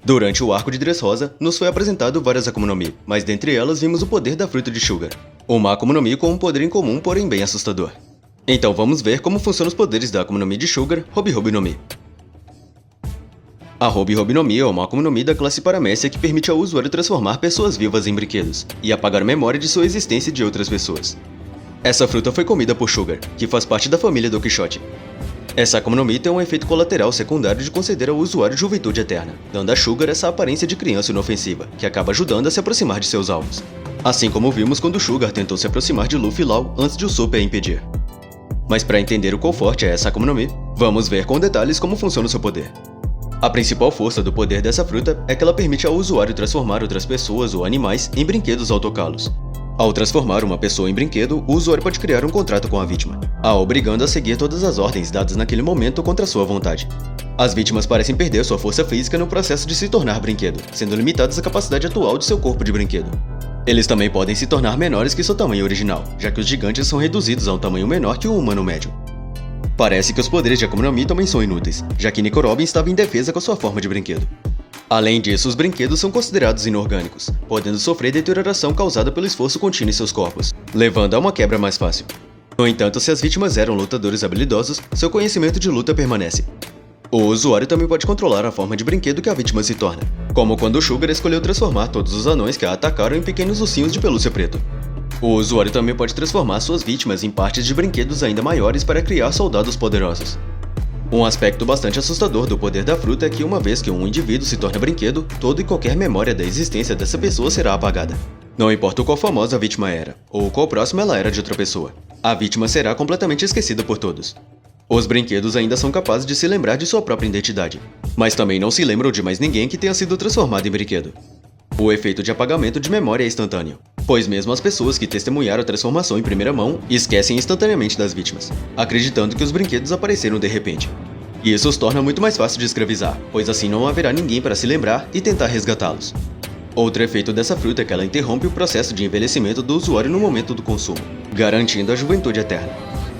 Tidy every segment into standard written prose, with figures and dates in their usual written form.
Durante o arco de Dressrosa, nos foi apresentado várias Akuma no Mi, mas dentre elas vimos o poder da fruta de Sugar. Uma Akuma no Mi com um poder incomum, porém bem assustador. Então vamos ver como funcionam os poderes da Akuma no Mi de Sugar, Hobi Hobi no Mi. A Hobi Hobi no Mi é uma Akuma no Mi da classe Paramécia que permite ao usuário transformar pessoas vivas em brinquedos, e apagar a memória de sua existência e de outras pessoas. Essa fruta foi comida por Sugar, que faz parte da família do Quixote. Essa Akuma no Mi tem um efeito colateral secundário de conceder ao usuário juventude eterna, dando a Sugar essa aparência de criança inofensiva, que acaba ajudando a se aproximar de seus alvos. Assim como vimos quando Sugar tentou se aproximar de Luffy e Law antes de Usopp a impedir. Mas para entender o quão forte é essa Akuma no Mi, vamos ver com detalhes como funciona o seu poder. A principal força do poder dessa fruta é que ela permite ao usuário transformar outras pessoas ou animais em brinquedos ao tocá-los. Ao transformar uma pessoa em brinquedo, o usuário pode criar um contrato com a vítima, a obrigando a seguir todas as ordens dadas naquele momento contra sua vontade. As vítimas parecem perder sua força física no processo de se tornar brinquedo, sendo limitadas à capacidade atual de seu corpo de brinquedo. Eles também podem se tornar menores que seu tamanho original, já que os gigantes são reduzidos a um tamanho menor que um humano médio. Parece que os poderes de Akuma no Mi também são inúteis, já que Nico Robin estava em defesa com sua forma de brinquedo. Além disso, os brinquedos são considerados inorgânicos, podendo sofrer deterioração causada pelo esforço contínuo em seus corpos, levando a uma quebra mais fácil. No entanto, se as vítimas eram lutadores habilidosos, seu conhecimento de luta permanece. O usuário também pode controlar a forma de brinquedo que a vítima se torna, como quando o Sugar escolheu transformar todos os anões que a atacaram em pequenos ursinhos de pelúcia preto. O usuário também pode transformar suas vítimas em partes de brinquedos ainda maiores para criar soldados poderosos. Um aspecto bastante assustador do poder da fruta é que uma vez que um indivíduo se torna brinquedo, toda e qualquer memória da existência dessa pessoa será apagada. Não importa o quão famosa a vítima era, ou qual próximo ela era de outra pessoa, a vítima será completamente esquecida por todos. Os brinquedos ainda são capazes de se lembrar de sua própria identidade, mas também não se lembram de mais ninguém que tenha sido transformado em brinquedo. O efeito de apagamento de memória é instantâneo, pois mesmo as pessoas que testemunharam a transformação em primeira mão esquecem instantaneamente das vítimas, acreditando que os brinquedos apareceram de repente. E isso os torna muito mais fácil de escravizar, pois assim não haverá ninguém para se lembrar e tentar resgatá-los. Outro efeito dessa fruta é que ela interrompe o processo de envelhecimento do usuário no momento do consumo, garantindo a juventude eterna.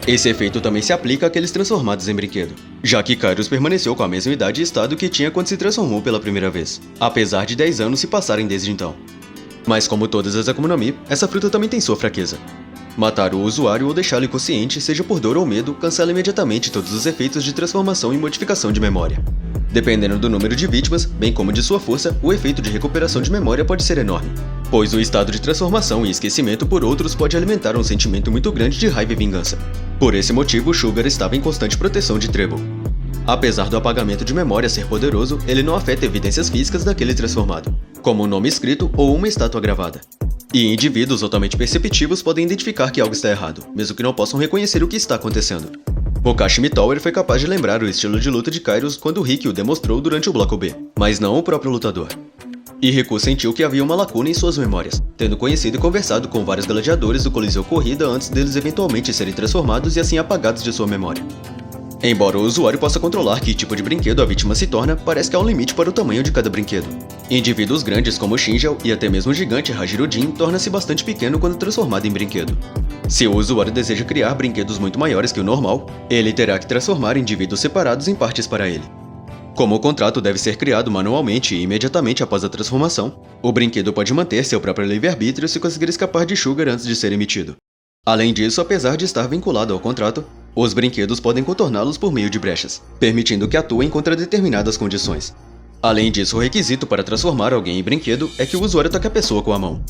Esse efeito também se aplica àqueles transformados em brinquedo, já que Kairos permaneceu com a mesma idade e estado que tinha quando se transformou pela primeira vez, apesar de 10 anos se passarem desde então. Mas como todas as Akuma no Mi, essa fruta também tem sua fraqueza. Matar o usuário ou deixá-lo inconsciente, seja por dor ou medo, cancela imediatamente todos os efeitos de transformação e modificação de memória. Dependendo do número de vítimas, bem como de sua força, o efeito de recuperação de memória pode ser enorme, pois o estado de transformação e esquecimento por outros pode alimentar um sentimento muito grande de raiva e vingança. Por esse motivo, Sugar estava em constante proteção de Treble. Apesar do apagamento de memória ser poderoso, ele não afeta evidências físicas daquele transformado, como um nome escrito ou uma estátua gravada. E indivíduos altamente perceptivos podem identificar que algo está errado, mesmo que não possam reconhecer o que está acontecendo. O Kashimi Tower foi capaz de lembrar o estilo de luta de Kairos quando Rick o demonstrou durante o bloco B, mas não o próprio lutador. E Riku sentiu que havia uma lacuna em suas memórias, tendo conhecido e conversado com vários gladiadores do Coliseu Corrida antes deles eventualmente serem transformados e assim apagados de sua memória. Embora o usuário possa controlar que tipo de brinquedo a vítima se torna, parece que há um limite para o tamanho de cada brinquedo. Indivíduos grandes como Shinjal e até mesmo o gigante Hajirojin torna-se bastante pequeno quando transformado em brinquedo. Se o usuário deseja criar brinquedos muito maiores que o normal, ele terá que transformar indivíduos separados em partes para ele. Como o contrato deve ser criado manualmente e imediatamente após a transformação, o brinquedo pode manter seu próprio livre-arbítrio se conseguir escapar de Sugar antes de ser emitido. Além disso, apesar de estar vinculado ao contrato, os brinquedos podem contorná-los por meio de brechas, permitindo que atuem contra determinadas condições. Além disso, o requisito para transformar alguém em brinquedo é que o usuário toque a pessoa com a mão.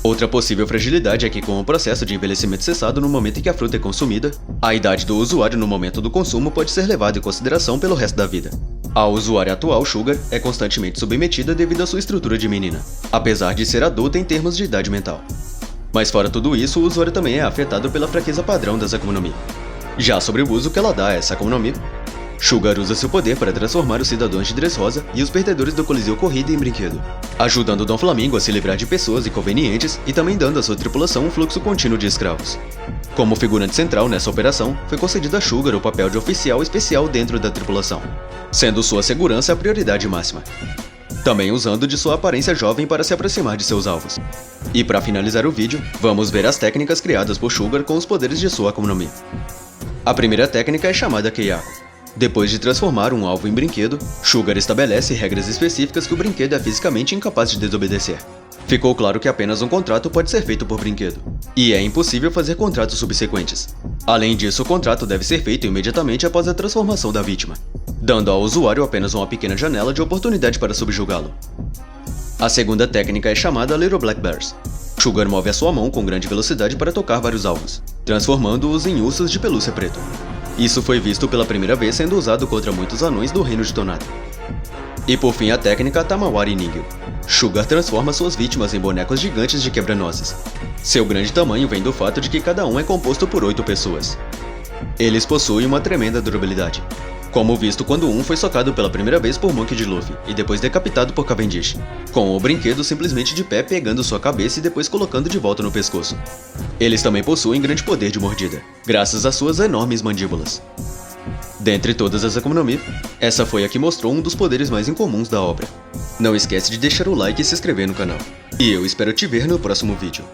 Outra possível fragilidade é que, com o processo de envelhecimento cessado no momento em que a fruta é consumida, a idade do usuário no momento do consumo pode ser levada em consideração pelo resto da vida. A usuária atual, Sugar, é constantemente submetida devido à sua estrutura de menina, apesar de ser adulta em termos de idade mental. Mas fora tudo isso, o usuário também é afetado pela fraqueza padrão das Akuma no Mi. Já sobre o uso que ela dá a essa Akuma no Mi, Sugar usa seu poder para transformar os cidadãos de Dressrosa e os perdedores do Coliseu Corrida em brinquedo, ajudando Dom Flamingo a se livrar de pessoas inconvenientes e também dando à sua tripulação um fluxo contínuo de escravos. Como figurante central nessa operação, foi concedido a Sugar o papel de oficial especial dentro da tripulação, sendo sua segurança a prioridade máxima. Também usando de sua aparência jovem para se aproximar de seus alvos. E para finalizar o vídeo, vamos ver as técnicas criadas por Sugar com os poderes de sua Akuma no Mi. A primeira técnica é chamada Keiako. Depois de transformar um alvo em brinquedo, Sugar estabelece regras específicas que o brinquedo é fisicamente incapaz de desobedecer. Ficou claro que apenas um contrato pode ser feito por brinquedo, e é impossível fazer contratos subsequentes. Além disso, o contrato deve ser feito imediatamente após a transformação da vítima, dando ao usuário apenas uma pequena janela de oportunidade para subjugá-lo. A segunda técnica é chamada Little Black Bears. Sugar move a sua mão com grande velocidade para tocar vários alvos, transformando-os em ursos de pelúcia preto. Isso foi visto pela primeira vez sendo usado contra muitos anões do Reino de Tornado. E por fim a técnica Tamawari Ningyo. Sugar transforma suas vítimas em bonecos gigantes de quebra-nozes. Seu grande tamanho vem do fato de que cada um é composto por 8 pessoas. Eles possuem uma tremenda durabilidade, como visto quando um foi socado pela primeira vez por Monkey D. Luffy e depois decapitado por Cavendish, com o brinquedo simplesmente de pé pegando sua cabeça e depois colocando de volta no pescoço. Eles também possuem grande poder de mordida, graças às suas enormes mandíbulas. Dentre todas as Akuma no Mi, essa foi a que mostrou um dos poderes mais incomuns da obra. Não esquece de deixar o like e se inscrever no canal. E eu espero te ver no próximo vídeo.